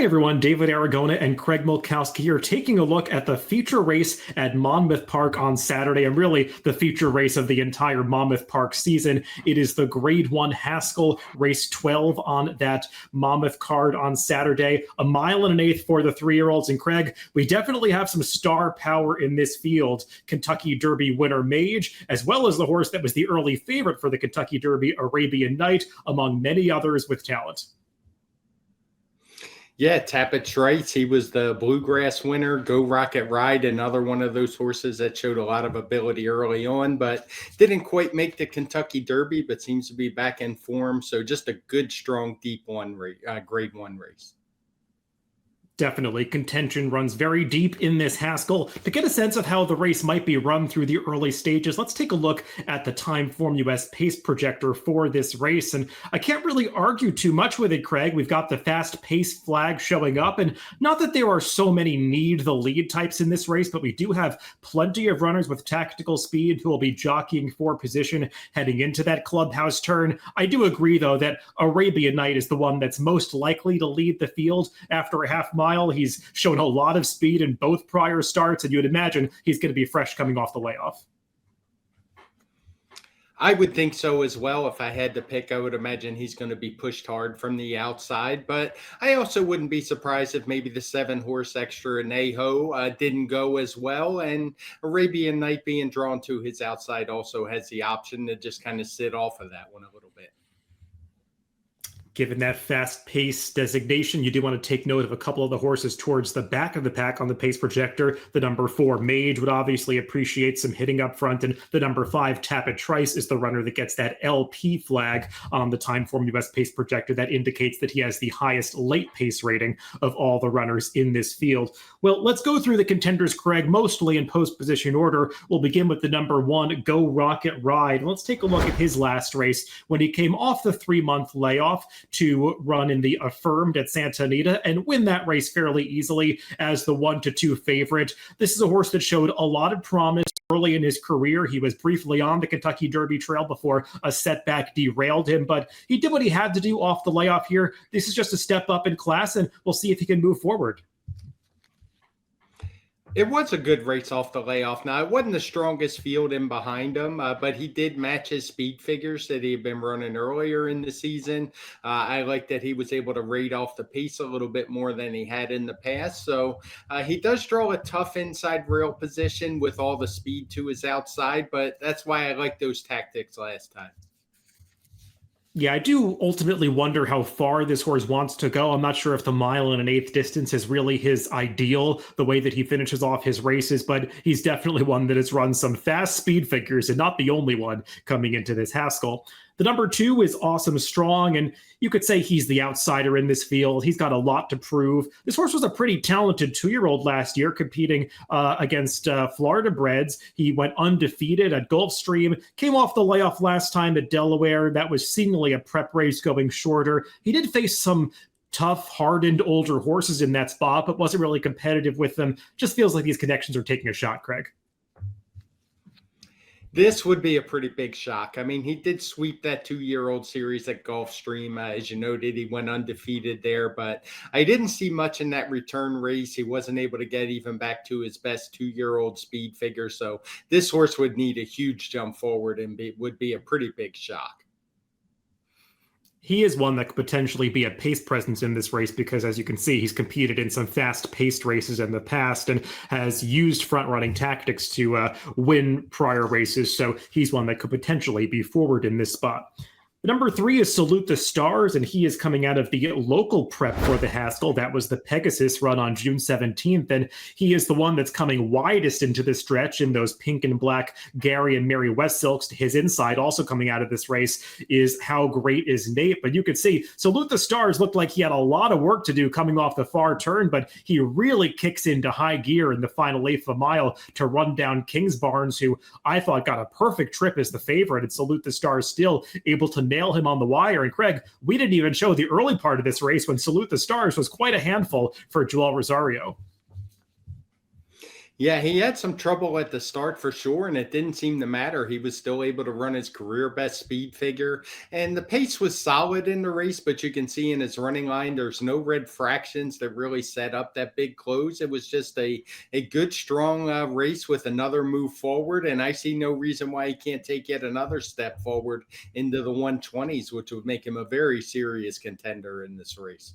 Morning, everyone. David Aragona and Craig Milkowski are taking a look at the feature race at Monmouth Park on Saturday, and really the feature race of the entire Monmouth Park season. It is the Grade 1 Haskell Race 12 on that Monmouth card on Saturday. 1 1/8 miles for the 3-year-olds. And Craig, we definitely have some star power in this field. Kentucky Derby winner Mage, as well as the horse that was the early favorite for the Kentucky Derby, Arabian Night, among many others with talent. Yeah, Tapit Trice, he was the Bluegrass winner. Go Rocket Ride, another one of those horses that showed a lot of ability early on, but didn't quite make the Kentucky Derby, but seems to be back in form. So just a good, strong, deep Grade 1 race. Definitely. Contention runs very deep in this Haskell. To get a sense of how the race might be run through the early stages, let's take a look at the TimeformUS pace projector for this race. And I can't really argue too much with it, Craig. We've got the fast pace flag showing up. And not that there are so many need the lead types in this race, but we do have plenty of runners with tactical speed who will be jockeying for position heading into that clubhouse turn. I do agree, though, that Arabian Night is the one that's most likely to lead the field after a half mile. He's shown a lot of speed in both prior starts, and you would imagine he's going to be fresh coming off the layoff. I would think so as well. If I had to pick, I would imagine he's going to be pushed hard from the outside. But I also wouldn't be surprised if maybe the 7-horse Extra Anejo didn't go as well. And Arabian Night being drawn to his outside also has the option to just kind of sit off of that one a little bit. Given that fast pace designation, you do want to take note of a couple of the horses towards the back of the pack on the pace projector. The number 4, Mage, would obviously appreciate some hitting up front, and the number 5, Tapit Trice, is the runner that gets that LP flag on the TimeformUS pace projector. That indicates that he has the highest late pace rating of all the runners in this field. Well, let's go through the contenders, Craig, mostly in post-position order. We'll begin with the number 1, Go Rocket Ride. Let's take a look at his last race when he came off the 3-month layoff to run in the Affirmed at Santa Anita and win that race fairly easily as the 1-2 favorite. This is a horse that showed a lot of promise early in his career. He was briefly on the Kentucky Derby trail before a setback derailed him, but he did what he had to do off the layoff here. This is just a step up in class, and we'll see if he can move forward. It was a good race off the layoff. Now, it wasn't the strongest field in behind him, but he did match his speed figures that he had been running earlier in the season. I like that he was able to rate off the pace a little bit more than he had in the past. So he does draw a tough inside rail position with all the speed to his outside, but that's why I like those tactics last time. Yeah, I do ultimately wonder how far this horse wants to go. I'm not sure if the 1 1/8 distance is really his ideal, the way that he finishes off his races, but he's definitely one that has run some fast speed figures and not the only one coming into this Haskell. The number 2 is Awesome Strong, and you could say he's the outsider in this field. He's got a lot to prove. This horse was a pretty talented 2-year-old last year, competing against Florida breds. He went undefeated at Gulfstream, came off the layoff last time at Delaware. That was seemingly a prep race going shorter. He did face some tough, hardened older horses in that spot, but wasn't really competitive with them. Just feels like these connections are taking a shot, Craig. This would be a pretty big shock. I mean, he did sweep that 2-year-old series at Gulfstream. As you noted, he went undefeated there, but I didn't see much in that return race. He wasn't able to get even back to his best 2-year-old speed figure. So this horse would need a huge jump forward and would be a pretty big shock. He is one that could potentially be a pace presence in this race because, as you can see, he's competed in some fast-paced races in the past and has used front-running tactics to win prior races, so he's one that could potentially be forward in this spot. The number 3 is Salute the Stars, and he is coming out of the local prep for the Haskell. That was the Pegasus run on June 17th, and he is the one that's coming widest into the stretch in those pink and black Gary and Mary West silks. To his inside, also coming out of this race, is How Great Is Nate. But you could see Salute the Stars looked like he had a lot of work to do coming off the far turn, but he really kicks into high gear in the final 1/8 of a mile to run down Kingsbarns, who I thought got a perfect trip as the favorite, and Salute the Stars still able to nail him on the wire. And Craig, we didn't even show the early part of this race when Salute the Stars was quite a handful for Joel Rosario. Yeah, he had some trouble at the start for sure, and it didn't seem to matter. He was still able to run his career best speed figure, and the pace was solid in the race. But you can see in his running line, there's no red fractions that really set up that big close. It was just a good, strong race with another move forward, and I see no reason why he can't take yet another step forward into the 120s, which would make him a very serious contender in this race.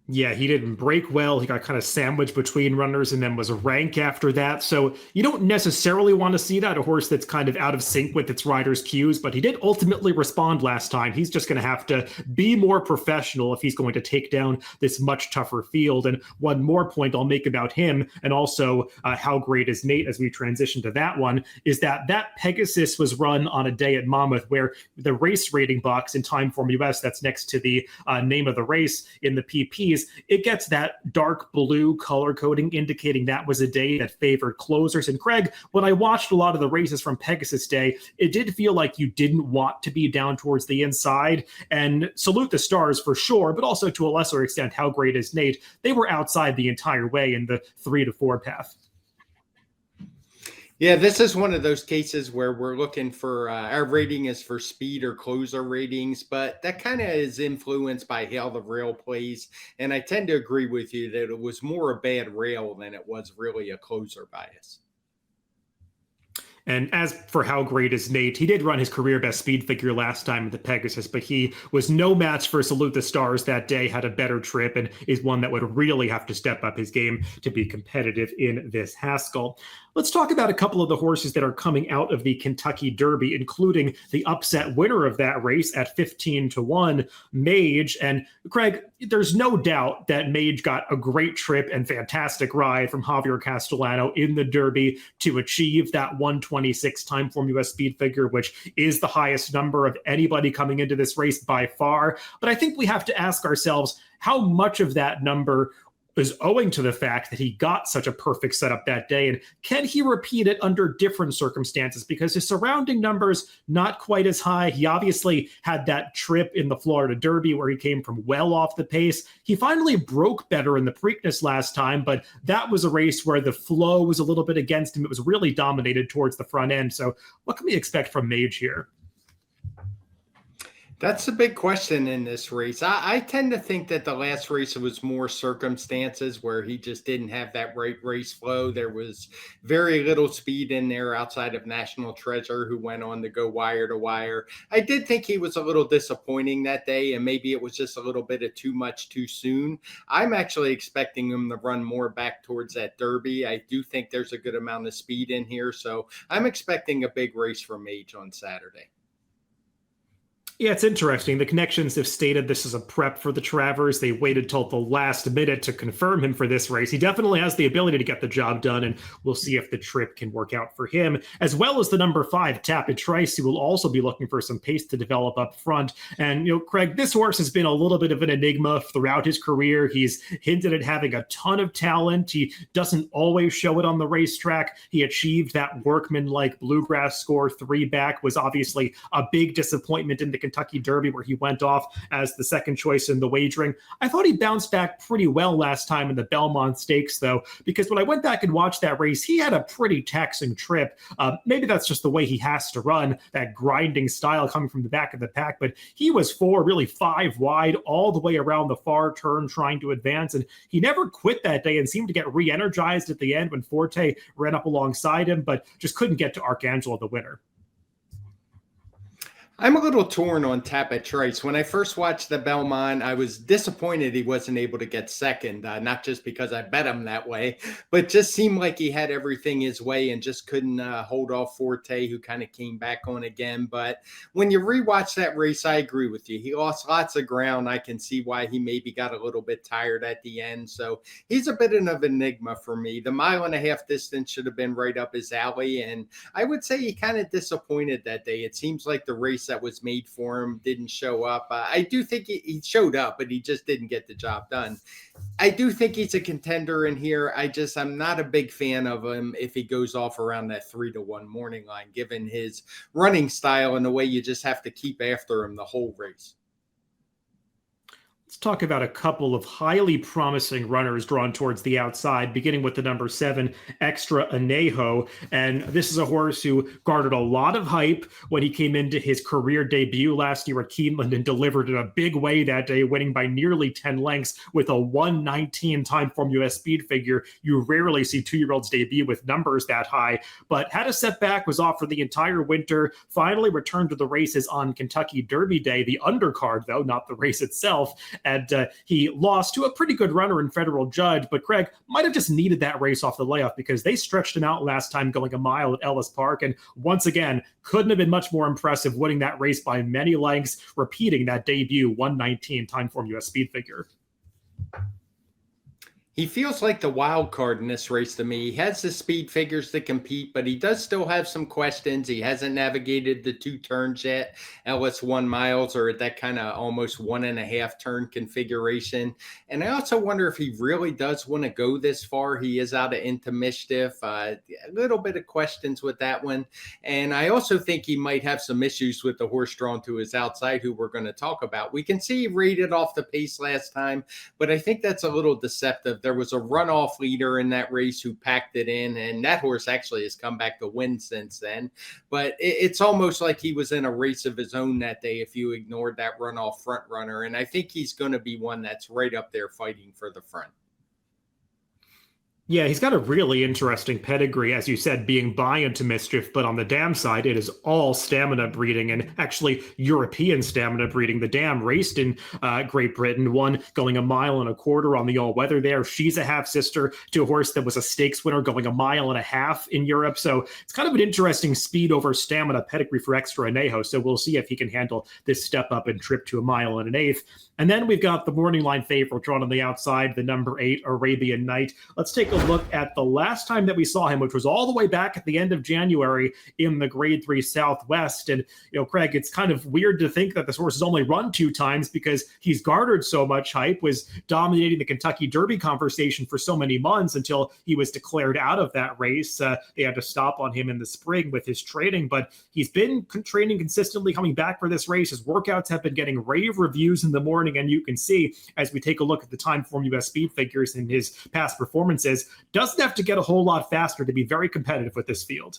Yeah, he didn't break well. He got kind of sandwiched between runners and then was a rank after that. So you don't necessarily want to see that, a horse that's kind of out of sync with its rider's cues, but he did ultimately respond last time. He's just going to have to be more professional if he's going to take down this much tougher field. And one more point I'll make about him, and also how great is Nate as we transition to that one, is that Pegasus was run on a day at Monmouth where the race rating box in Timeform US, that's next to the name of the race in the PP, it gets that dark blue color coding indicating that was a day that favored closers. And Craig, when I watched a lot of the races from Pegasus Day, it did feel like you didn't want to be down towards the inside. And salute the stars for sure, but also to a lesser extent, how great is Nate? They were outside the entire way in the 3 to 4 path. Yeah, this is one of those cases where we're looking for our rating is for speed or closer ratings, but that kind of is influenced by how the rail plays. And I tend to agree with you that it was more a bad rail than it was really a closer bias. And as for how great is Nate, he did run his career best speed figure last time at the Pegasus, but he was no match for Salute the Stars that day, had a better trip, and is one that would really have to step up his game to be competitive in this Haskell. Let's talk about a couple of the horses that are coming out of the Kentucky Derby, including the upset winner of that race at 15 to 1, Mage. And Craig, there's no doubt that Mage got a great trip and fantastic ride from Javier Castellano in the Derby to achieve that 126 Timeform US speed figure, which is the highest number of anybody coming into this race by far. But I think we have to ask ourselves how much of that number is owing to the fact that he got such a perfect setup that day, and can he repeat it under different circumstances? Because his surrounding numbers not quite as high. He obviously had that trip in the Florida Derby where he came from well off the pace. He finally broke better in the Preakness last time, but that was a race where the flow was a little bit against him. It was really dominated towards the front end. So what can we expect from Mage here? That's a big question in this race. I tend to think that the last race was more circumstances where he just didn't have that right race flow. There was very little speed in there outside of National Treasure, who went on to go wire to wire. I did think he was a little disappointing that day, and maybe it was just a little bit of too much too soon. I'm actually expecting him to run more back towards that Derby. I do think there's a good amount of speed in here, so I'm expecting a big race from Mage on Saturday. Yeah, it's interesting. The connections have stated this is a prep for the Travers. They waited till the last minute to confirm him for this race. He definitely has the ability to get the job done, and we'll see if the trip can work out for him, as well as the number 5, Tapit Trice, who will also be looking for some pace to develop up front. And, Craig, this horse has been a little bit of an enigma throughout his career. He's hinted at having a ton of talent. He doesn't always show it on the racetrack. He achieved that workman-like bluegrass score 3 back, was obviously a big disappointment in the Kentucky Derby where he went off as the second choice in the wagering. I thought he bounced back pretty well last time in the Belmont Stakes, though, because when I went back and watched that race, he had a pretty taxing trip. Maybe that's just the way he has to run, that grinding style coming from the back of the pack, but he was 4, really 5 wide all the way around the far turn trying to advance, and he never quit that day and seemed to get re-energized at the end when Forte ran up alongside him, but just couldn't get to Arcangelo, the winner. I'm a little torn on Tapit Trice. When I first watched the Belmont, I was disappointed he wasn't able to get second, not just because I bet him that way, but just seemed like he had everything his way and just couldn't hold off Forte, who kind of came back on again. But when you rewatch that race, I agree with you. He lost lots of ground. I can see why he maybe got a little bit tired at the end. So he's a bit of an enigma for me. The 1.5 mile distance should have been right up his alley. And I would say he kind of disappointed that day. It seems like the race that was made for him didn't show up. I do think he showed up, but he just didn't get the job done. I do think he's a contender in here. I'm not a big fan of him if he goes off around that 3 to 1 morning line, given his running style and the way you just have to keep after him the whole race. Let's talk about a couple of highly promising runners drawn towards the outside, beginning with the number 7, Extra Anejo. And this is a horse who garnered a lot of hype when he came into his career debut last year at Keeneland and delivered in a big way that day, winning by nearly 10 lengths with a 119 TimeformUS speed figure. You rarely see 2-year-olds debut with numbers that high, but had a setback, was off for the entire winter, finally returned to the races on Kentucky Derby Day, the undercard though, not the race itself. And he lost to a pretty good runner in Federal Judge, but Craig might have just needed that race off the layoff because they stretched him out last time going a mile at Ellis Park. And once again, couldn't have been much more impressive, winning that race by many lengths, repeating that debut 119 TimeformUS speed figure. He feels like the wild card in this race to me. He has the speed figures to compete, but he does still have some questions. He hasn't navigated the 2 turns yet. Ellis 1 miles or at that kind of almost 1.5 turn configuration. And I also wonder if he really does want to go this far. He is out of Into Mischief. A little bit of questions with that one. And I also think he might have some issues with the horse drawn to his outside, who we're going to talk about. We can see he rated off the pace last time, but I think that's a little deceptive. There was a runoff leader in that race who packed it in, and that horse actually has come back to win since then. But it's almost like he was in a race of his own that day if you ignored that runoff front runner. And I think he's going to be one that's right up there fighting for the front. Yeah, he's got a really interesting pedigree, as you said, being by Into Mischief, but on the dam side, it is all stamina breeding, and actually European stamina breeding. The dam raced in Great Britain, won going 1.25 miles on the all-weather there. She's a half-sister to a horse that was a stakes winner going 1.5 miles in Europe, so it's kind of an interesting speed over stamina pedigree for Extra Anejo, so we'll see if he can handle this step up and trip to 1 1/8 miles. And then we've got the morning line favorite drawn on the outside, the number 8, Arabian Night. Let's take a look at the last time that we saw him, which was all the way back at the end of January in the Grade 3 Southwest. And, Craig, it's kind of weird to think that this horse has only run 2 times because he's garnered so much hype, was dominating the Kentucky Derby conversation for so many months until he was declared out of that race. They had to stop on him in the spring with his training, but he's been training consistently, coming back for this race. His workouts have been getting rave reviews in the morning, and you can see as we take a look at the TimeformUS speed figures in his past performances, doesn't have to get a whole lot faster to be very competitive with this field.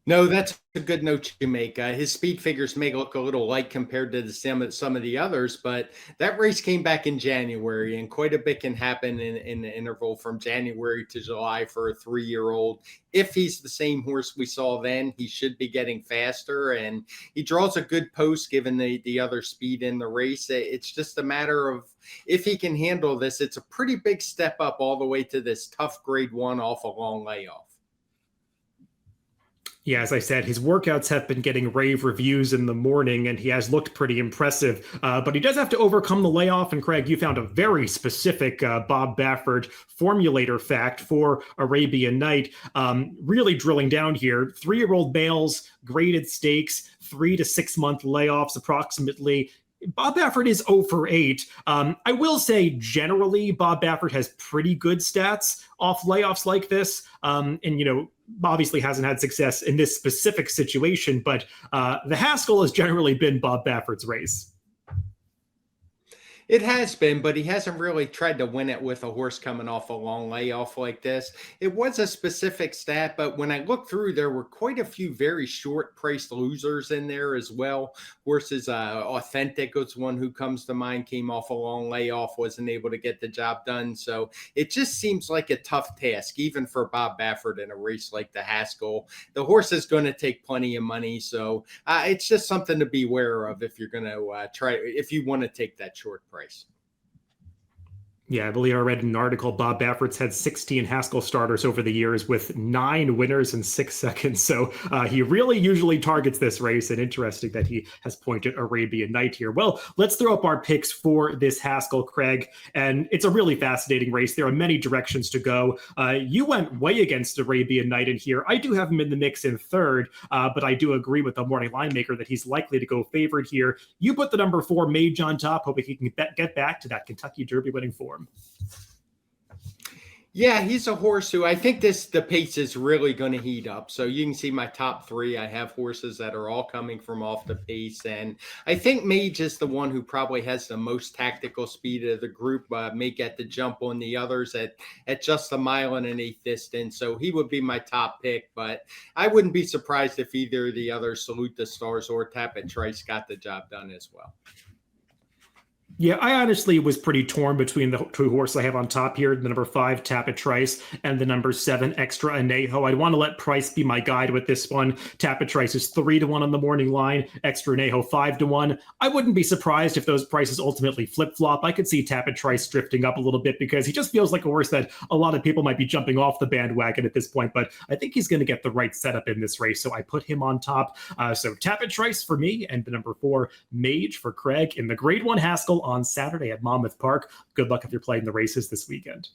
No, that's a good note you make. His speed figures may look a little light compared to some of the others, but that race came back in January, and quite a bit can happen in the interval from January to July for a 3-year-old. If he's the same horse we saw then, he should be getting faster, and he draws a good post given the other speed in the race. It's just a matter of if he can handle this. It's a pretty big step up all the way to this tough Grade 1 off a long layoff. Yeah, as I said, his workouts have been getting rave reviews in the morning, and he has looked pretty impressive. But he does have to overcome the layoff. And Craig, you found a very specific Bob Baffert formulator fact for Arabian Night. Really drilling down here, 3-year-old males, graded stakes, 3 to 6 month layoffs approximately. Bob Baffert is 0 for 8. I will say, generally, Bob Baffert has pretty good stats off layoffs like this. And, obviously hasn't had success in this specific situation, but the Haskell has generally been Bob Baffert's race. It has been, but he hasn't really tried to win it with a horse coming off a long layoff like this. It was a specific stat, but when I looked through, there were quite a few very short-priced losers in there as well. Horses, Authentic was one who comes to mind, came off a long layoff, wasn't able to get the job done. So it just seems like a tough task, even for Bob Baffert in a race like the Haskell. The horse is going to take plenty of money, so it's just something to be aware of if you're going to if you want to take that short price. Yeah, I believe I read an article. Bob Baffert's had 16 Haskell starters over the years with 9 winners in 6 seconds. So he really usually targets this race, and interesting that he has pointed Arabian Night here. Well, let's throw up our picks for this Haskell, Craig. And it's a really fascinating race. There are many directions to go. You went way against Arabian Night in here. I do have him in the mix in 3rd, but I do agree with the morning line maker that he's likely to go favored here. You put the number 4 Mage on top, hoping he can get back to that Kentucky Derby winning form. Yeah, he's a horse who I think the pace is really going to heat up. So you can see my top three. I have horses that are all coming from off the pace, and I think Mage is the one who probably has the most tactical speed of the group. May get the jump on the others at just a mile and an eighth distance. So he would be my top pick, but I wouldn't be surprised if either of the others, Salute the Stars or Tap It Trice, got the job done as well. Yeah, I honestly was pretty torn between the two horses I have on top here, the number 5, Tap It Trice, and the number 7, Extra Anejo. I'd want to let Price be my guide with this one. Tap It Trice is 3-1 on the morning line, Extra Anejo 5-1. I wouldn't be surprised if those prices ultimately flip-flop. I could see Tap It Trice drifting up a little bit because he just feels like a horse that a lot of people might be jumping off the bandwagon at this point, but I think he's going to get the right setup in this race, so I put him on top. So Tap It Trice for me, and the number 4, Mage for Craig in the Grade 1 Haskell on Saturday at Monmouth Park. Good luck if you're playing the races this weekend.